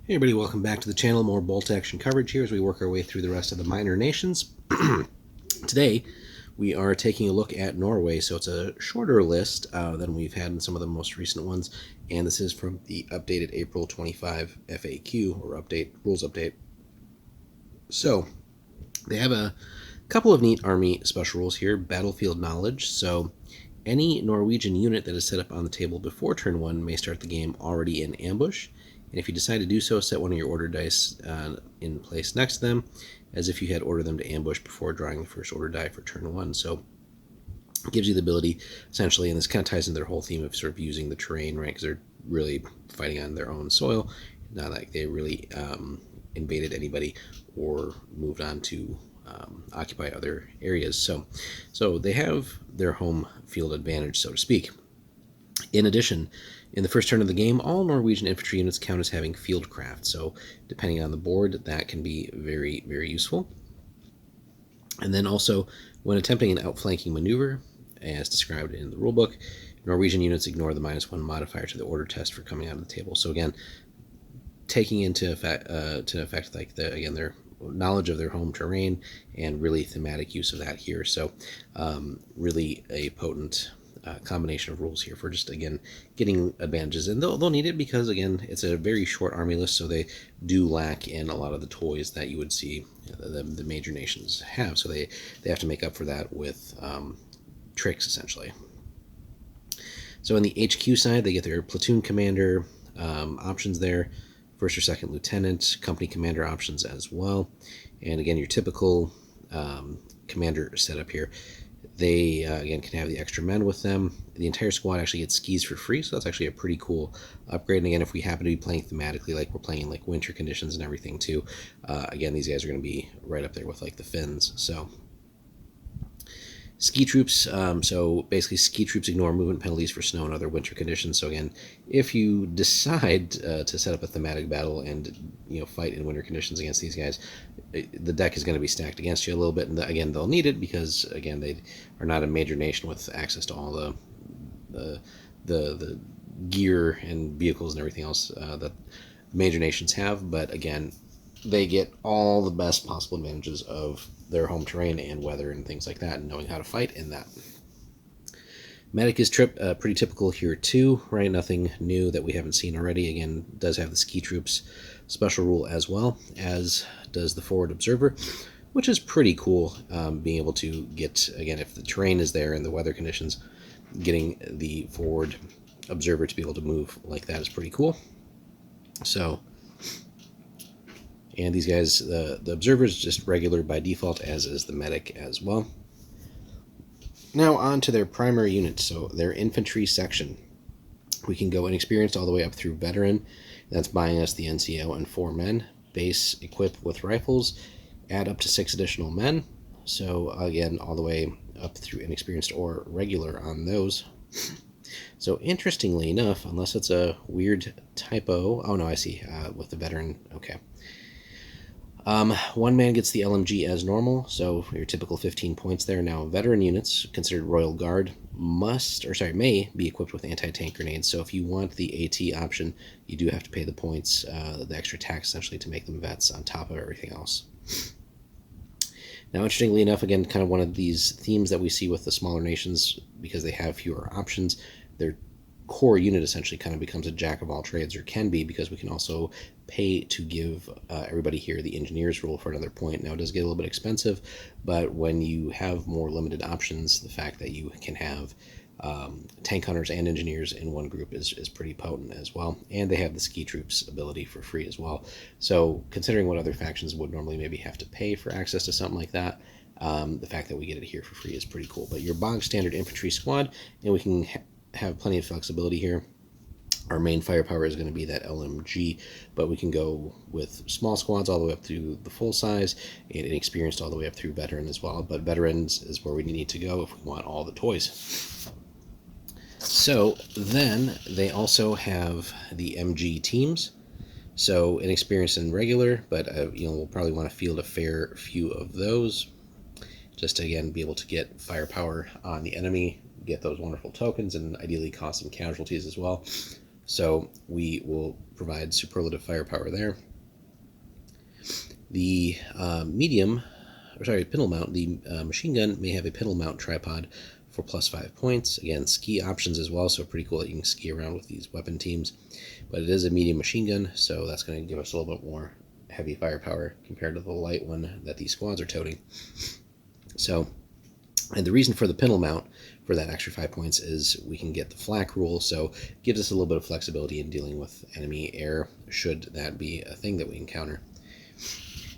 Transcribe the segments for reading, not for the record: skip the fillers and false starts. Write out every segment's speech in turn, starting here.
Hey everybody, welcome back to the channel. More bolt action coverage here as we work our way through the rest of the minor nations. Today we are taking a look at Norway, so it's a shorter list than we've had in some of the most recent ones, and this is from the updated April 25 FAQ, or update, rules update. So they have a couple of neat army special rules here. Battlefield knowledge, so any Norwegian unit that is set up on the table before turn 1 may start the game already in ambush. And if you decide to do so, set one of your order dice in place next to them, as if you had ordered them to ambush before drawing the first order die for turn 1. So it gives you the ability, essentially, and this kind of ties into their whole theme of sort of using the terrain, right? Because they're really fighting on their own soil, not like they really invaded anybody or moved on to occupy other areas. So they have their home field advantage, so to speak. In addition, in the first turn of the game, all Norwegian infantry units count as having fieldcraft, so depending on the board, that can be very, very useful. And then also, when attempting an outflanking maneuver, as described in the rulebook, Norwegian units ignore the -1 modifier to the order test for coming out of the table. So again, taking into effect like their knowledge of their home terrain and really thematic use of that here. So really a potent combination of rules here for just, again, getting advantages. And they'll need it because, again, it's a very short army list, so they do lack in a lot of the toys that you would see the major nations have. So they have to make up for that with tricks, essentially. So on the HQ side, they get their platoon commander options there, first or second lieutenant, company commander options as well. And again, your typical commander setup here. They, again, can have the extra men with them. The entire squad actually gets skis for free, so that's actually a pretty cool upgrade. And again, if we happen to be playing thematically, like we're playing like winter conditions and everything too, again, these guys are going to be right up there with like the Finns. So ski troops, so basically ski troops ignore movement penalties for snow and other winter conditions. So again, if you decide to set up a thematic battle and fight in winter conditions against these guys, the deck is going to be stacked against you a little bit. And again, they'll need it because, again, they are not a major nation with access to all the gear and vehicles and everything else that major nations have. But again, they get all the best possible advantages of their home terrain and weather and things like that, and knowing how to fight in that. Medic is pretty typical here too, right? Nothing new that we haven't seen already. Again, does have the ski troops special rule as well, as does the forward observer, which is pretty cool. Being able to get, again, if the terrain is there and the weather conditions, getting the forward observer to be able to move like that is pretty cool. So, and these guys, the observer is just regular by default, as is the medic as well. Now on to their primary units, so their infantry section. We can go inexperienced all the way up through veteran. That's buying us the NCO and 4 men. Base equipped with rifles, add up to 6 additional men. So again, all the way up through inexperienced or regular on those. So interestingly enough, unless it's a weird typo, oh no, I see, with the veteran, okay. 1 man gets the LMG as normal, so your typical 15 points there. Now, veteran units, considered Royal Guard, may be equipped with anti-tank grenades. So if you want the AT option, you do have to pay the points, the extra tax, essentially, to make them vets on top of everything else. Now, interestingly enough, again, kind of one of these themes that we see with the smaller nations, because they have fewer options, their core unit essentially kind of becomes a jack of all trades, or can be, because we can also pay to give everybody here the engineers rule for another point. Now, it does get a little bit expensive, but when you have more limited options, the fact that you can have tank hunters and engineers in one group is pretty potent as well. And they have the ski troops ability for free as well. So considering what other factions would normally maybe have to pay for access to something like that, the fact that we get it here for free is pretty cool. But your bog standard infantry squad, and we can have plenty of flexibility here. Our main firepower is going to be that LMG, but we can go with small squads all the way up through the full size, and inexperienced all the way up through veteran as well. But veterans is where we need to go if we want all the toys. So then they also have the MG teams. So inexperienced and regular, but we'll probably want to field a fair few of those, just to, again, be able to get firepower on the enemy, get those wonderful tokens, and ideally cause some casualties as well. So we will provide superlative firepower there. The pintle mount, the machine gun may have a pintle mount tripod for +5 points. Again, ski options as well, so pretty cool that you can ski around with these weapon teams. But it is a medium machine gun, so that's going to give us a little bit more heavy firepower compared to the light one that these squads are toting. So, and the reason for the pintle mount for that extra 5 points is we can get the flak rule, so it gives us a little bit of flexibility in dealing with enemy air, should that be a thing that we encounter.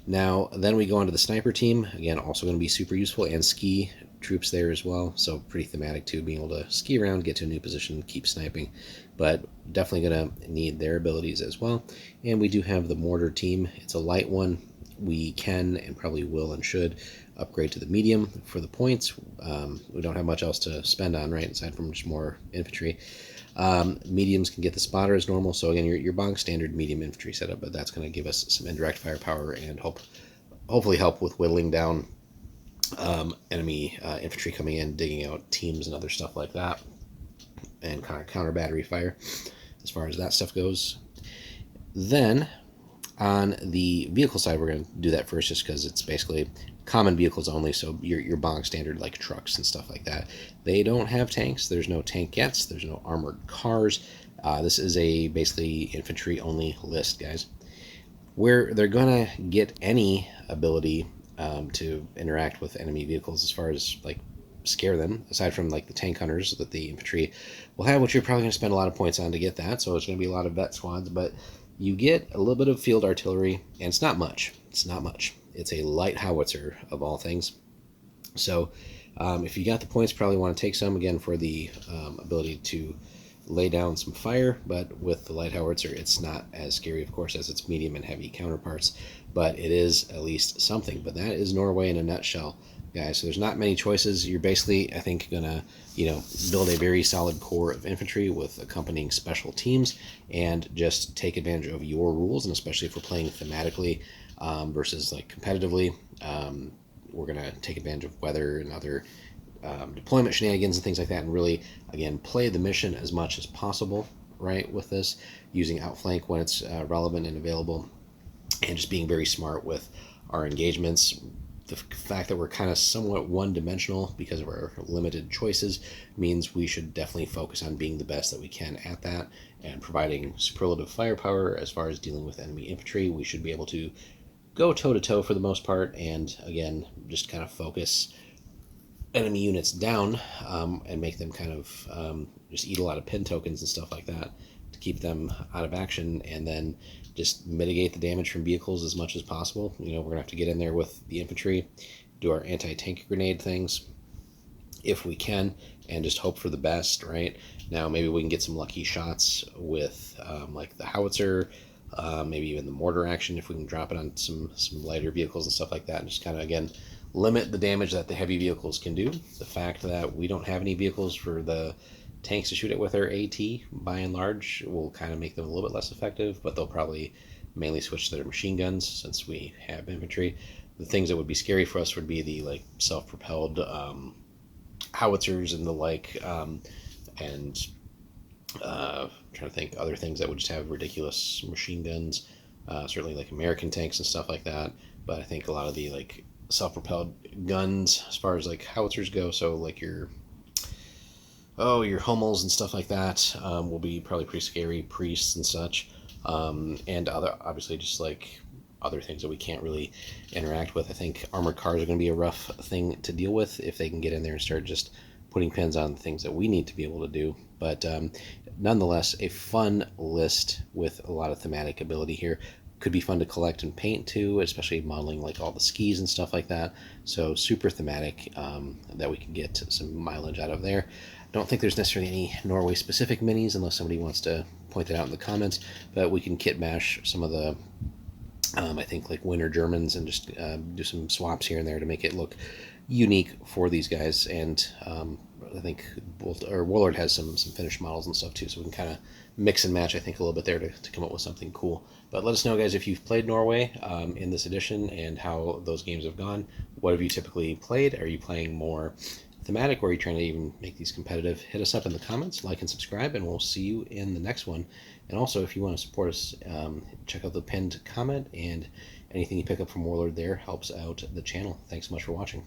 Now, then we go on to the sniper team. Again, also going to be super useful, and ski troops there as well, so pretty thematic too, being able to ski around, get to a new position, keep sniping, but definitely going to need their abilities as well. And we do have the mortar team. It's a light one. We can and probably will and should upgrade to the medium for the points. We don't have much else to spend on, right, aside from just more infantry. Mediums can get the spotter as normal, so again, your bog standard medium infantry setup, but that's going to give us some indirect firepower and hopefully help with whittling down enemy infantry coming in, digging out teams and other stuff like that, and kind of counter battery fire as far as that stuff goes. Then on the vehicle side, we're going to do that first just because it's basically common vehicles only, so your bog standard like trucks and stuff like that. They don't have tanks. There's no tankettes. There's no armored cars. This is a basically infantry only list, guys. Where they're going to get any ability to interact with enemy vehicles as far as like scare them, aside from like the tank hunters that the infantry will have, which you're probably going to spend a lot of points on to get that, so it's going to be a lot of vet squads, but you get a little bit of field artillery, and it's not much. It's a light howitzer of all things. So if you got the points, probably want to take some, again, for the ability to lay down some fire, but with the light howitzer, it's not as scary, of course, as its medium and heavy counterparts, but it is at least something. But that is Norway in a nutshell, guys. So there's not many choices. You're basically, I think, gonna build a very solid core of infantry with accompanying special teams, and just take advantage of your rules, and especially if we're playing thematically versus like competitively, we're gonna take advantage of weather and other deployment shenanigans and things like that, and really, again, play the mission as much as possible, right, with this, using outflank when it's relevant and available, and just being very smart with our engagements. The fact that we're kind of somewhat one-dimensional because of our limited choices means we should definitely focus on being the best that we can at that, and providing superlative firepower as far as dealing with enemy infantry. We should be able to go toe-to-toe for the most part, and again, just kind of focus enemy units down and make them kind of just eat a lot of pin tokens and stuff like that to keep them out of action, and then just mitigate the damage from vehicles as much as possible. We're gonna have to get in there with the infantry, do our anti-tank grenade things if we can, and just hope for the best. Right now, maybe we can get some lucky shots with like the howitzer, maybe even the mortar action if we can drop it on some lighter vehicles and stuff like that, and just kind of, again, limit the damage that the heavy vehicles can do. The fact that we don't have any vehicles for the tanks to shoot it with our AT, by and large, will kind of make them a little bit less effective, but they'll probably mainly switch to their machine guns since we have infantry. The things that would be scary for us would be the like self-propelled howitzers and the like, and I'm trying to think other things that would just have ridiculous machine guns, certainly like American tanks and stuff like that. But I think a lot of the like self-propelled guns as far as like howitzers go, so like your Hummels and stuff like that, will be probably pretty scary, priests and such, and other, obviously, just like other things that we can't really interact with. I think armored cars are going to be a rough thing to deal with if they can get in there and start just putting pins on the things that we need to be able to do. But nonetheless, a fun list with a lot of thematic ability here. Could be fun to collect and paint too, especially modeling like all the skis and stuff like that. So super thematic, that we can get some mileage out of there. Don't think there's necessarily any Norway specific minis unless somebody wants to point that out in the comments, but we can kit bash some of the I think like Winter Germans and just do some swaps here and there to make it look unique for these guys. And I think Warlord has some finished models and stuff too, so we can kind of mix and match, I think, a little bit there to come up with something cool. But let us know, guys, if you've played Norway in this edition and how those games have gone. What have you typically played? Are you playing more thematic, or you're trying to even make these competitive, hit us up in the comments, like and subscribe, and we'll see you in the next one. And also, if you want to support us, check out the pinned comment, and anything you pick up from Warlord there helps out the channel. Thanks so much for watching.